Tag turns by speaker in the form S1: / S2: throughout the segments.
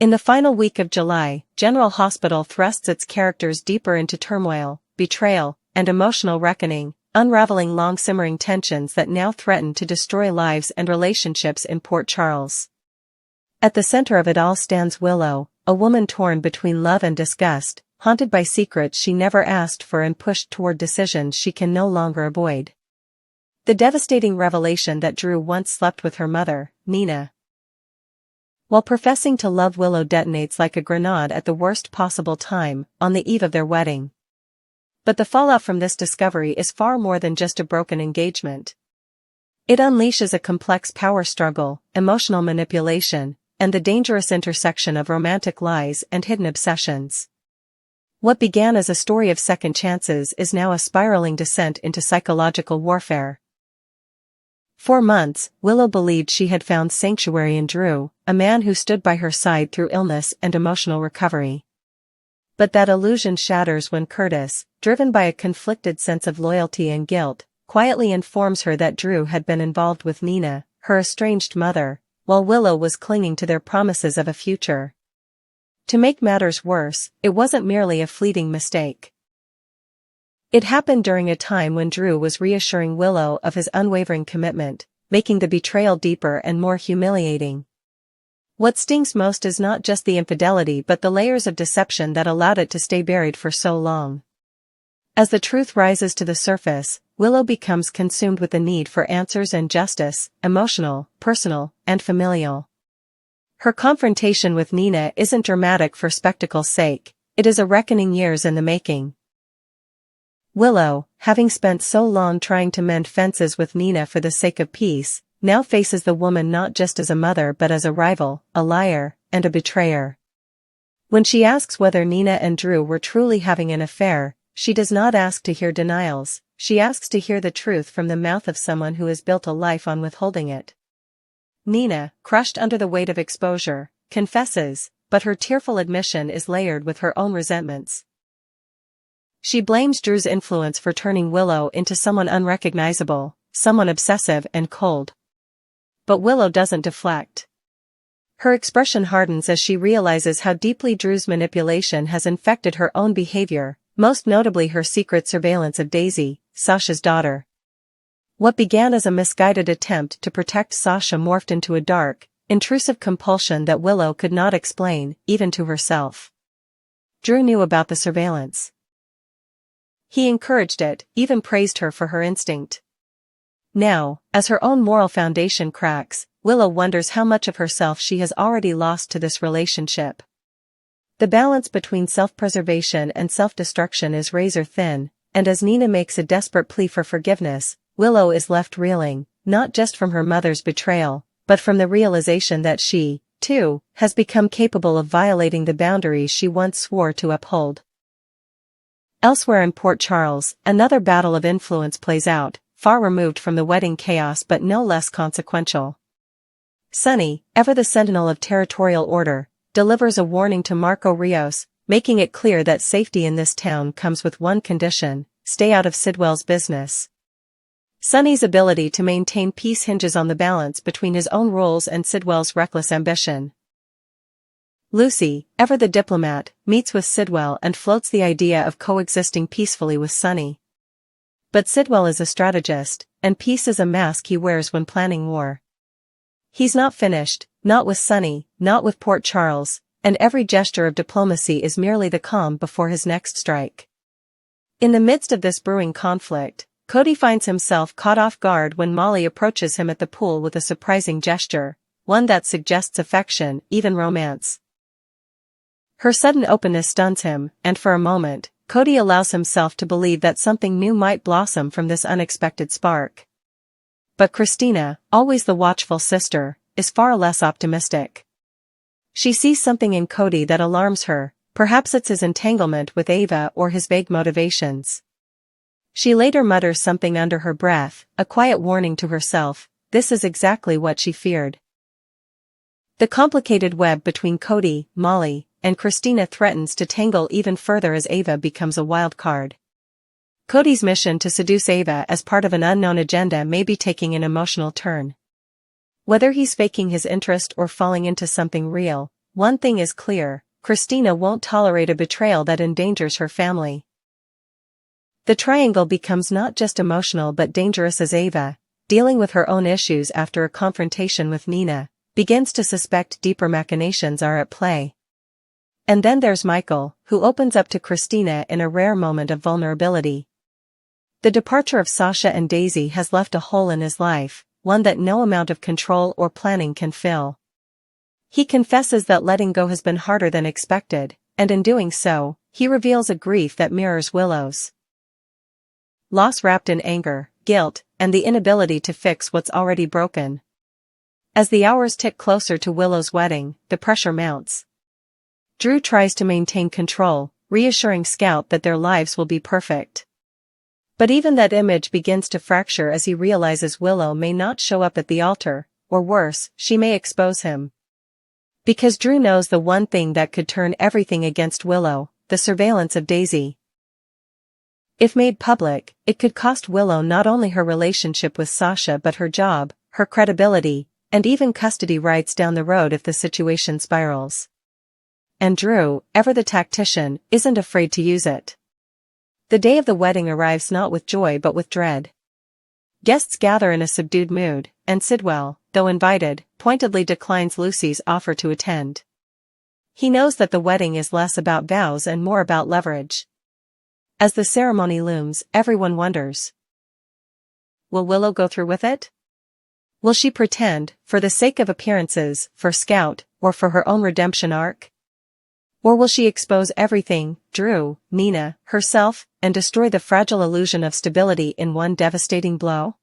S1: In the final week of July, General Hospital thrusts its characters deeper into turmoil, betrayal, and emotional reckoning, unraveling long-simmering tensions that now threaten to destroy lives and relationships in Port Charles. At the center of it all stands Willow, a woman torn between love and disgust, haunted by secrets she never asked for and pushed toward decisions she can no longer avoid. The devastating revelation that Drew once slept with her mother, Nina, while professing to love Willow, detonates like a grenade at the worst possible time, on the eve of their wedding. But the fallout from this discovery is far more than just a broken engagement. It unleashes a complex power struggle, emotional manipulation, and the dangerous intersection of romantic lies and hidden obsessions. What began as a story of second chances is now a spiraling descent into psychological warfare. For months, Willow believed she had found sanctuary in Drew, a man who stood by her side through illness and emotional recovery. But that illusion shatters when Curtis, driven by a conflicted sense of loyalty and guilt, quietly informs her that Drew had been involved with Nina, her estranged mother, while Willow was clinging to their promises of a future. To make matters worse, it wasn't merely a fleeting mistake. It happened during a time when Drew was reassuring Willow of his unwavering commitment, making the betrayal deeper and more humiliating. What stings most is not just the infidelity but the layers of deception that allowed it to stay buried for so long. As the truth rises to the surface, Willow becomes consumed with the need for answers and justice, emotional, personal, and familial. Her confrontation with Nina isn't dramatic for spectacle's sake, it is a reckoning years in the making. Willow, having spent so long trying to mend fences with Nina for the sake of peace, now faces the woman not just as a mother but as a rival, a liar, and a betrayer. When she asks whether Nina and Drew were truly having an affair, she does not ask to hear denials, she asks to hear the truth from the mouth of someone who has built a life on withholding it. Nina, crushed under the weight of exposure, confesses, but her tearful admission is layered with her own resentments. She blames Drew's influence for turning Willow into someone unrecognizable, someone obsessive and cold. But Willow doesn't deflect. Her expression hardens as she realizes how deeply Drew's manipulation has infected her own behavior, most notably her secret surveillance of Daisy, Sasha's daughter. What began as a misguided attempt to protect Sasha morphed into a dark, intrusive compulsion that Willow could not explain, even to herself. Drew knew about the surveillance. He encouraged it, even praised her for her instinct. Now, as her own moral foundation cracks, Willow wonders how much of herself she has already lost to this relationship. The balance between self-preservation and self-destruction is razor-thin, and as Nina makes a desperate plea for forgiveness, Willow is left reeling, not just from her mother's betrayal, but from the realization that she, too, has become capable of violating the boundaries she once swore to uphold. Elsewhere in Port Charles, another battle of influence plays out, far removed from the wedding chaos but no less consequential. Sonny, ever the sentinel of territorial order, delivers a warning to Marco Rios, making it clear that safety in this town comes with one condition: stay out of Sidwell's business. Sonny's ability to maintain peace hinges on the balance between his own rules and Sidwell's reckless ambition. Lucy, ever the diplomat, meets with Sidwell and floats the idea of coexisting peacefully with Sonny. But Sidwell is a strategist, and peace is a mask he wears when planning war. He's not finished, not with Sonny, not with Port Charles, and every gesture of diplomacy is merely the calm before his next strike. In the midst of this brewing conflict, Cody finds himself caught off guard when Molly approaches him at the pool with a surprising gesture, one that suggests affection, even romance. Her sudden openness stuns him, and for a moment, Cody allows himself to believe that something new might blossom from this unexpected spark. But Christina, always the watchful sister, is far less optimistic. She sees something in Cody that alarms her, perhaps it's his entanglement with Ava or his vague motivations. She later mutters something under her breath, a quiet warning to herself: this is exactly what she feared. The complicated web between Cody, Molly, and Christina threatens to tangle even further as Ava becomes a wild card. Cody's mission to seduce Ava as part of an unknown agenda may be taking an emotional turn. Whether he's faking his interest or falling into something real, one thing is clear, Christina won't tolerate a betrayal that endangers her family. The triangle becomes not just emotional but dangerous as Ava, dealing with her own issues after a confrontation with Nina, begins to suspect deeper machinations are at play. And then there's Michael, who opens up to Christina in a rare moment of vulnerability. The departure of Sasha and Daisy has left a hole in his life, one that no amount of control or planning can fill. He confesses that letting go has been harder than expected, and in doing so, he reveals a grief that mirrors Willow's. Loss wrapped in anger, guilt, and the inability to fix what's already broken. As the hours tick closer to Willow's wedding, the pressure mounts. Drew tries to maintain control, reassuring Scout that their lives will be perfect. But even that image begins to fracture as he realizes Willow may not show up at the altar, or worse, she may expose him. Because Drew knows the one thing that could turn everything against Willow, the surveillance of Daisy. If made public, it could cost Willow not only her relationship with Sasha but her job, her credibility, and even custody rights down the road if the situation spirals. And Drew, ever the tactician, isn't afraid to use it. The day of the wedding arrives not with joy but with dread. Guests gather in a subdued mood, and Sidwell, though invited, pointedly declines Lucy's offer to attend. He knows that the wedding is less about vows and more about leverage. As the ceremony looms, everyone wonders. Will Willow go through with it? Will she pretend, for the sake of appearances, for Scout, or for her own redemption arc? Or will she expose everything, Drew, Nina, herself, and destroy the fragile illusion of stability in one devastating blow?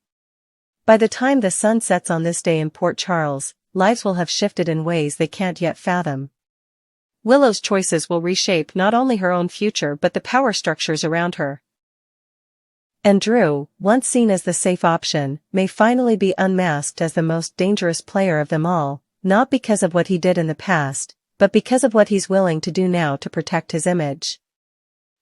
S1: By the time the sun sets on this day in Port Charles, lives will have shifted in ways they can't yet fathom. Willow's choices will reshape not only her own future but the power structures around her. And Drew, once seen as the safe option, may finally be unmasked as the most dangerous player of them all, not because of what he did in the past, but because of what he's willing to do now to protect his image.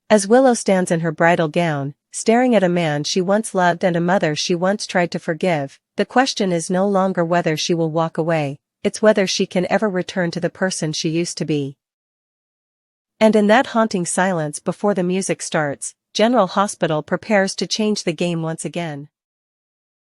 S1: As Willow stands in her bridal gown, staring at a man she once loved and a mother she once tried to forgive, the question is no longer whether she will walk away, it's whether she can ever return to the person she used to be. And in that haunting silence before the music starts, General Hospital prepares to change the game once again.